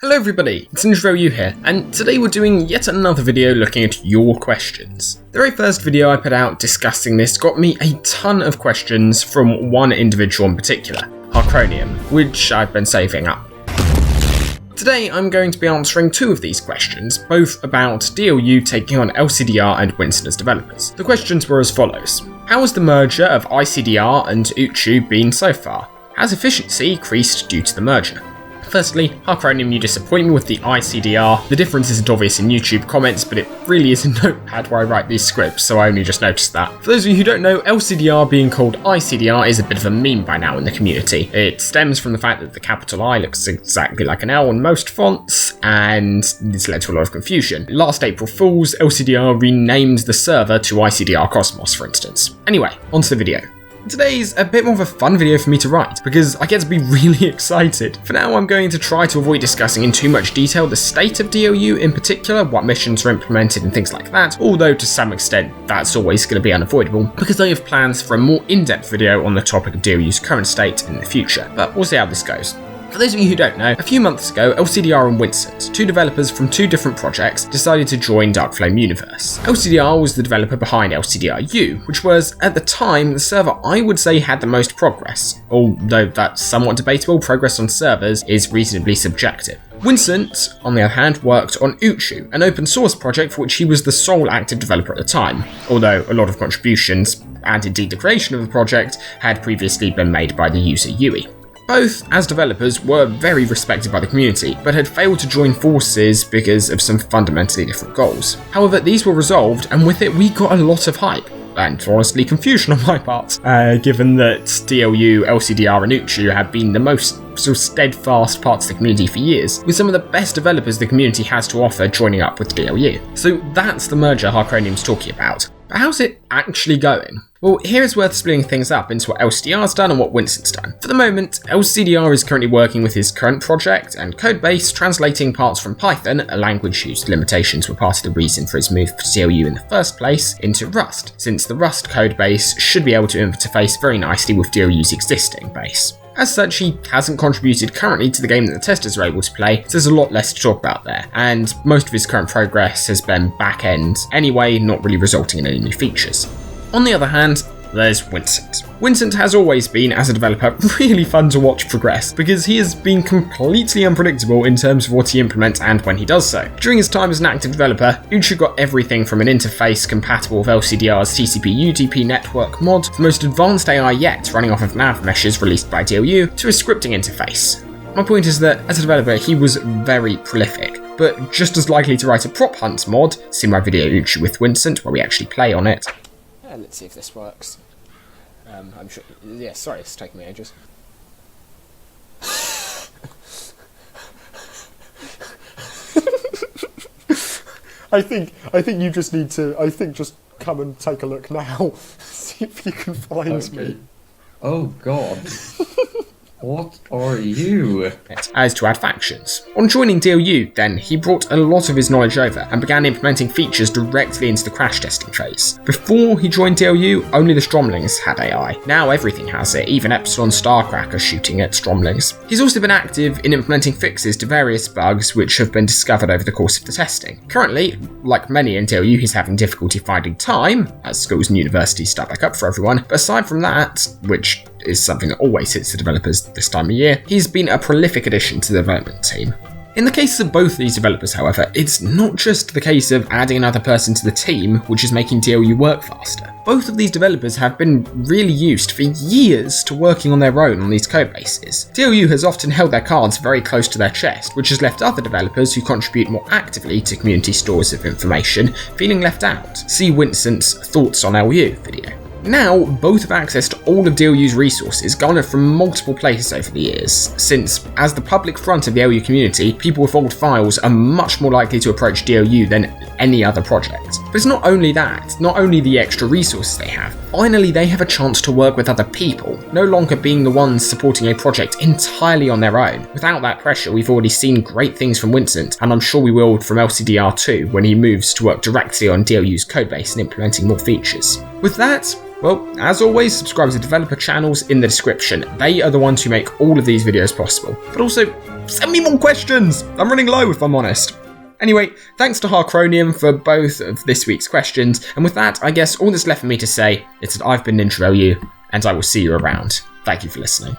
Hello everybody, it's DLU here, and today we're doing yet another video looking at your questions. The very first video I put out discussing this got me a ton of questions from one individual in particular, Harcronium, which I've been saving up. Today I'm going to be answering two of these questions, both about DLU taking on LCDR and Winston as developers. The questions were as follows. How has the merger of LCDR and Uchi been so far? Has efficiency increased due to the merger? Firstly, Harcronium, you disappoint me with the LCDR. The difference isn't obvious in YouTube comments, but it really is in Notepad where I write these scripts, so I only just noticed that. For those of you who don't know, LCDR being called LCDR is a bit of a meme by now in the community. It stems from the fact that the capital I looks exactly like an L on most fonts, and this led to a lot of confusion. Last April Fools, LCDR renamed the server to LCDR Cosmos, for instance. Anyway, onto the video. Today's a bit more of a fun video for me to write, because I get to be really excited. For now, I'm going to try to avoid discussing in too much detail the state of DLU in particular, what missions are implemented and things like that, although to some extent that's always going to be unavoidable, because I have plans for a more in-depth video on the topic of DLU's current state in the future, but we'll see how this goes. For those of you who don't know, a few months ago, LCDR and Winston, two developers from two different projects, decided to join Darkflame Universe. LCDR was the developer behind LCDR-U, which was, at the time, the server I would say had the most progress, although that's somewhat debatable. Progress on servers is reasonably subjective. Winston, on the other hand, worked on Uchi, an open source project for which he was the sole active developer at the time, although a lot of contributions, and indeed the creation of the project, had previously been made by the user Uchi. Both, as developers, were very respected by the community, but had failed to join forces because of some fundamentally different goals. However, these were resolved, and with it we got a lot of hype, and honestly confusion on my part, given that DLU, LCDR and Uchi have been the most sort of steadfast parts of the community for years, with some of the best developers the community has to offer joining up with DLU. So that's the merger Harcronium's talking about. But how's it actually going? Well, here is worth splitting things up into what LCDR's done and what Winston's done. For the moment, LCDR is currently working with his current project and codebase, translating parts from Python, a language whose limitations were part of the reason for his move to DLU in the first place, into Rust, since the Rust codebase should be able to interface very nicely with DLU's existing base. As such, he hasn't contributed currently to the game that the testers are able to play, so there's a lot less to talk about there, and most of his current progress has been back-end anyway, not really resulting in any new features. On the other hand, there's Winston. Winston has always been, as a developer, really fun to watch progress, because he has been completely unpredictable in terms of what he implements and when he does so. During his time as an active developer, Uchi got everything from an interface compatible with LCDR's TCP/UDP network mod, the most advanced AI yet running off of nav meshes released by DLU, to a scripting interface. My point is that, as a developer, he was very prolific, but just as likely to write a prop hunt mod, seen my video Uchi with Winston, where we actually play on it. Let's see if this works. I'm sure. Yeah, sorry, it's taking me ages. I think you just need to. I think just come and take a look now. See if you can find me. Oh God. What are you? As to add factions. On joining DLU, then, he brought a lot of his knowledge over and began implementing features directly into the crash testing phase. Before he joined DLU, only the Stromlings had AI. Now everything has it, even Epsilon Starcracker shooting at Stromlings. He's also been active in implementing fixes to various bugs which have been discovered over the course of the testing. Currently, like many in DLU, he's having difficulty finding time, as schools and universities start back up for everyone, but aside from that, which is something that always hits the developers this time of year, he's been a prolific addition to the development team. In the case of both these developers, however, it's not just the case of adding another person to the team which is making DLU work faster. Both of these developers have been really used for years to working on their own on these codebases. DLU has often held their cards very close to their chest, which has left other developers who contribute more actively to community stores of information feeling left out. See Winston's Thoughts on LU video. Now, both have access to all of DLU's resources garnered from multiple places over the years, since, as the public front of the LU community, people with old files are much more likely to approach DLU than any other project. But it's not only that, not only the extra resources they have, finally they have a chance to work with other people, no longer being the ones supporting a project entirely on their own. Without that pressure, we've already seen great things from Winston, and I'm sure we will from LCDR 2 when he moves to work directly on DLU's codebase and implementing more features. With that, well, as always, subscribe to developer channels in the description. They are the ones who make all of these videos possible. But also, send me more questions! I'm running low if I'm honest. Anyway, thanks to Harcronium for both of this week's questions, and with that, I guess all that's left for me to say is that I've been DLU, and I will see you around. Thank you for listening.